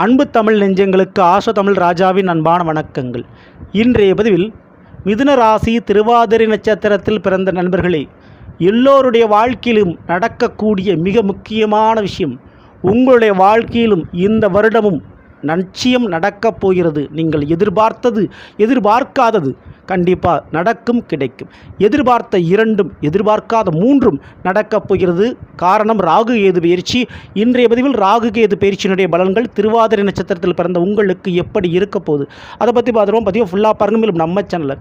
அன்பு தமிழ் நெஞ்சங்களுக்கு ஆசை தமிழ் ராஜாவின் அன்பான வணக்கங்கள். இன்றைய பதிவில் மிதுன ராசி திருவாதிரை நட்சத்திரத்தில் பிறந்த நண்பர்களே, எல்லோருடைய வாழ்க்கையிலும் நடக்கக்கூடிய மிக முக்கியமான விஷயம், உங்களுடைய வாழ்க்கையிலும் இந்த வருடமும் நிச்சயம் நடக்கப் போகிறது. நீங்கள் எதிர்பார்த்தது எதிர்பார்க்காதது கண்டிப்பாக நடக்கும், கிடைக்கும். எதிர்பார்த்த இரண்டும் எதிர்பார்க்காத மூன்றும் நடக்கப் போகிறது. காரணம் ராகு கேது பயிற்சி. இன்றைய பதிவில் ராகு கேது பயிற்சியினுடைய பலன்கள் திருவாதிரை நட்சத்திரத்தில் பிறந்த உங்களுக்கு எப்படி இருக்க போகுது அதை பற்றி பார்த்துருவோம். பதிவு ஃபுல்லாக பாருங்க. மேலும் நம்ம சேனலில்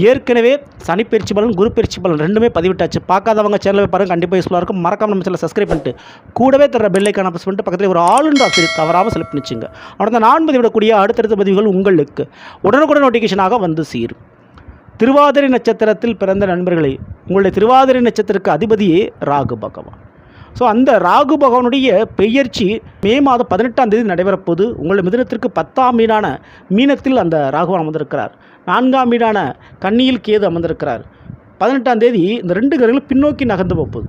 ஏற்கனவே சனி பயிற்சி பலன், குரு பயிற்சி பலன் ரெண்டுமே பதிவிட்டாச்சு. பார்க்காதவங்க சேனலில் பாருங்கள், கண்டிப்பாக யூஸ்ஃபுல்லாக இருக்கும். மறக்காம நம்ம சேனலை சப்ஸ்கிரைப் பண்ணிட்டு கூடவே தர பெல் ஐக்கானை ப்ரெஸ் பண்ணிட்டு பக்கத்தில் ஒரு ஆளுன்ற ஆப்ஷன் தவறாமல் செலக்ட் பண்ணிச்சுங்க. அவனை நான் பதிவிடக்கூடிய அடுத்தடுத்த பதிவுகள் உங்களுக்கு உடனுக்குடன் நோட்டிஃபிகேஷனாக வந்து சேரும். திருவாதிரை நட்சத்திரத்தில் பிறந்த நண்பர்களே, உங்களுடைய திருவாதிரை நட்சத்திரத்துக்கு அதிபதியே ராகு பகவான். ஸோ அந்த ராகு பகவானுடைய பெயர்ச்சி மே மாதம் 18ஆம் தேதி நடைபெறப்போது. உங்களுடைய மிதுனத்திற்கு 10ஆம் வீடான மீனத்தில் அந்த ராகுவான் அமர்ந்திருக்கிறார். 4ஆம் வீடான கன்னியில் கேது அமர்ந்திருக்கிறார். 18ஆம் தேதி இந்த ரெண்டு கிரகங்களும் பின்னோக்கி நகர்ந்து போகுது.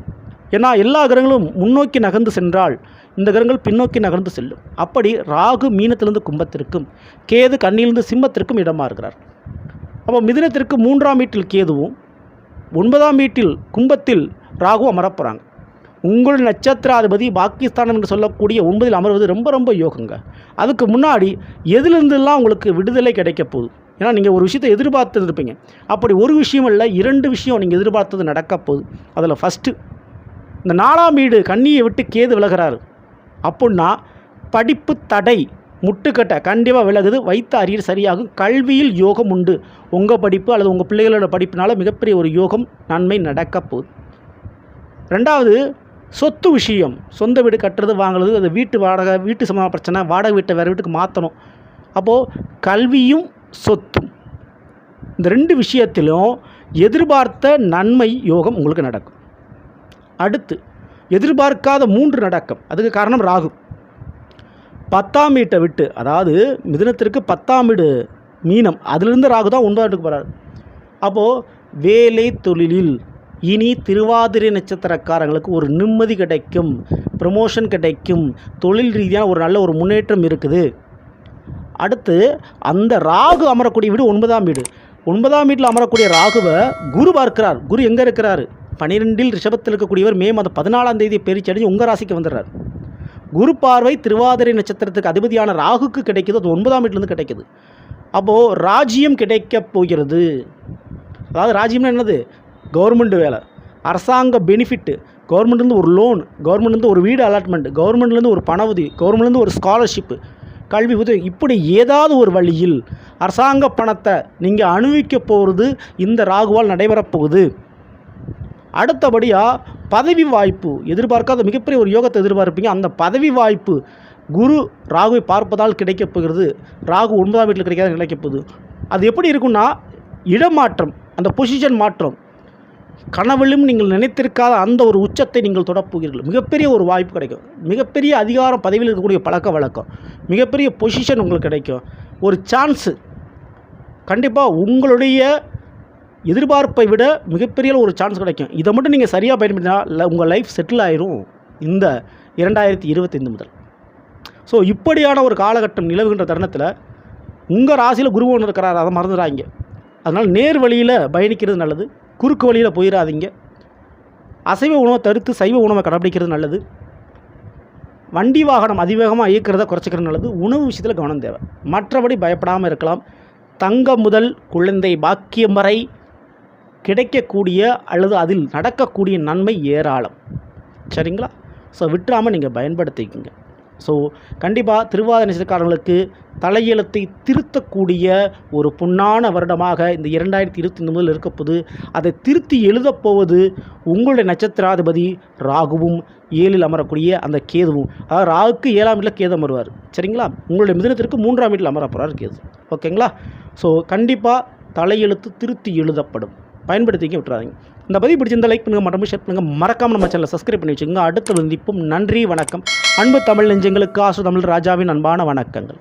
ஏன்னா எல்லா கிரகங்களும் முன்னோக்கி நகர்ந்து சென்றால் இந்த கிரகங்கள் பின்னோக்கி நகர்ந்து செல்லும். அப்படி ராகு மீனத்திலிருந்து கும்பத்திற்கும், கேது கன்னியிலிருந்து சிம்மத்திற்கும் இடமா இருக்கிறார். அப்போ மிதுனத்திற்கு 3ஆம் வீட்டில் கேதுவும் 9ஆம் வீட்டில் கும்பத்தில் ராகுவும் அமரப்போகிறாங்க. உங்களுடைய நட்சத்திராதிபதி பாகிஸ்தான் என்று சொல்லக்கூடிய 9இல் அமர்வது ரொம்ப ரொம்ப யோகங்க. அதுக்கு முன்னாடி எதிலிருந்தெல்லாம் உங்களுக்கு விடுதலை கிடைக்க போகுது. ஏன்னா நீங்கள் ஒரு விஷயத்தை எதிர்பார்த்து இருப்பீங்க. அப்படி ஒரு விஷயம் இல்லை, 2 விஷயம் நீங்கள் எதிர்பார்த்தது நடக்க போகுது. அதில் ஃபஸ்ட்டு, இந்த 4ஆம் வீடு கன்னியை விட்டு கேது விலகிறாரு. அப்படின்னா படிப்பு தடை முட்டுக்கட்டை கண்டிப்பாக விலகுது. வைத்த அரியர் சரியாகும். கல்வியில் யோகம் உண்டு. உங்கள் படிப்பு அல்லது உங்கள் பிள்ளைகளோட படிப்பினால் மிகப்பெரிய ஒரு யோகம் நன்மை நடக்க போகுது. 2வது, சொத்து விஷயம். சொந்த வீடு கட்டுறது, வாங்குறது, அது வீட்டு வாடகை, வீட்டு சம்பந்தமான பிரச்சனை, வாடகை வீட்டை வேறு வீட்டுக்கு மாற்றணும். அப்போது கல்வியும் சொத்தும் இந்த 2 விஷயத்திலும் எதிர்பார்த்த நன்மை யோகம் உங்களுக்கு நடக்கும். அடுத்து, எதிர்பார்க்காத 3 நடக்கும். அதுக்கு காரணம் ராகு. 10ஆம் வீட்டை விட்டு, அதாவது மிதுனத்திற்கு 10ஆம் வீடு மீனம், அதிலிருந்து ராகு தான் 9ஆம் வீட்டுக்கு போகிறார். அப்போது வேலை தொழிலில் இனி திருவாதிரை நட்சத்திரக்காரங்களுக்கு ஒரு நிம்மதி கிடைக்கும், ப்ரமோஷன் கிடைக்கும், தொழில் ரீதியான ஒரு நல்ல ஒரு முன்னேற்றம் இருக்குது. அடுத்து, அந்த ராகு அமரக்கூடிய வீடு 9ஆம் வீடு. 9ஆம் வீட்டில் அமரக்கூடிய ராகுவை குரு பார்க்கிறார். குரு எங்கே இருக்கிறார்? 12இல் ரிஷபத்தில் இருக்கக்கூடியவர் மே மாதம் 14ஆம் தேதி பயிற்சி அடைஞ்சு உங்கள் ராசிக்கு வந்துடுறார். குரு பார்வை திருவாதிரை நட்சத்திரத்துக்கு அதிபதியான ராகுக்கு கிடைக்கிது. அது 9ஆம் வீட்டிலேருந்து கிடைக்கிது. அப்போது ராஜ்யம் கிடைக்கப் போகிறது. அதாவது ராஜ்யம்னா என்னது? கவர்மெண்ட் வேலை, அரசாங்க பெனிஃபிட்டு, கவர்மெண்ட்லேருந்து ஒரு லோன், கவர்மெண்ட்லேருந்து ஒரு வீடு அலாட்மெண்ட், கவர்மெண்ட்லேருந்து ஒரு பண உதவி, கவர்மெண்ட்லேருந்து ஒரு ஸ்காலர்ஷிப்பு, கல்வி உதவி, இப்படி ஏதாவது ஒரு வழியில் அரசாங்க பணத்தை நீங்கள் அனுபவிக்க போகிறது இந்த ராகுவால் நடைபெறப் போகுது. அடுத்தபடியாக பதவி வாய்ப்பு, எதிர்பார்க்காத மிகப்பெரிய ஒரு யோகத்தை எதிர்பார்ப்பீங்க. அந்த பதவி வாய்ப்பு குரு ராகுவை பார்ப்பதால் கிடைக்கப் போகிறது. ராகு 9ஆம் வீட்டில் கிடைக்காத கிடைக்கப் போகுது. அது எப்படி இருக்குன்னா, இடமாற்றம், அந்த பொசிஷன் மாற்றம், கனவிலும் நீங்கள் நினைத்திருக்காத அந்த ஒரு உச்சத்தை நீங்கள் தொடப்போகிறீர்கள். மிகப்பெரிய ஒரு வாய்ப்பு கிடைக்கும். மிகப்பெரிய அதிகாரம், பதவியில் இருக்கக்கூடிய பழக்க வழக்கம், மிகப்பெரிய பொசிஷன் உங்களுக்கு கிடைக்கும். ஒரு சான்ஸு கண்டிப்பாக உங்களுடைய எதிர்பார்ப்பை விட மிகப்பெரிய ஒரு சான்ஸ் கிடைக்கும். இதை மட்டும் நீங்கள் சரியாக பயன்படுத்தினா உங்கள் லைஃப் செட்டில் ஆயிரும் இந்த 2025 முதல். ஸோ இப்படியான ஒரு காலகட்டம் நிலவுகின்ற தருணத்தில் உங்கள் ராசியில் குரு ஒன்று இருக்கிறார், அதை மறந்துடாங்க. அதனால் நேர் வழியில் பயணிக்கிறது நல்லது. குறுக்கு வழியில் போயிடாதீங்க. அசைவ உணவை தடுத்து சைவ உணவை கடைப்பிடிக்கிறது நல்லது. வண்டி வாகனம் அதிவேகமாக இயக்கிறத குறைச்சிக்கிறது நல்லது. உணவு விஷயத்தில் கவனம் தேவை. மற்றபடி பயப்படாமல் இருக்கலாம். தங்கம் முதல் குழந்தை பாக்கியம் வரை கிடைக்கக்கூடிய அல்லது அதில் நடக்கக்கூடிய நன்மை ஏராளம். சரிங்களா? ஸோ விட்டுறாமல் நீங்கள் பயன்படுத்திக்கோங்க. ஸோ கண்டிப்பாக திருவாதிரை நட்சத்திரக்காரங்களுக்கு தலையெழுத்தை திருத்தக்கூடிய ஒரு பொன்னான வருடமாக இந்த 2025 முதல் இருக்கப்போது. அதை திருத்தி எழுதப்போவது உங்களுடைய நட்சத்திராதிபதி ராகுவும் 7இல் அமரக்கூடிய அந்த கேதுவும். அதாவது ராகுக்கு 7ஆம் வீட்டில் கேது அமருவார். சரிங்களா? உங்களுடைய மிதுனத்திற்கு 3ஆம் வீட்டில் அமர போகிறார் கேது. ஓகேங்களா? ஸோ கண்டிப்பாக தலையெழுத்து திருத்தி எழுதப்படும். பயன்படுத்திக்க விட்டுறாதீங்க. இந்த பதிவு பிடிச்சிருந்த லைக் பண்ணுங்கள், மற்றும் ஷேர் பண்ணுங்கள். மறக்காமல் நம்ம சேனலை சப்ஸ்கிரைப் பண்ணி வச்சுக்கோங்க. அடுத்த சந்திப்போம். நன்றி, வணக்கம். அன்பு தமிழ் நெஞ்சங்களுக்கு ஆசு தமிழ் ராஜாவின் அன்பான வணக்கங்கள்.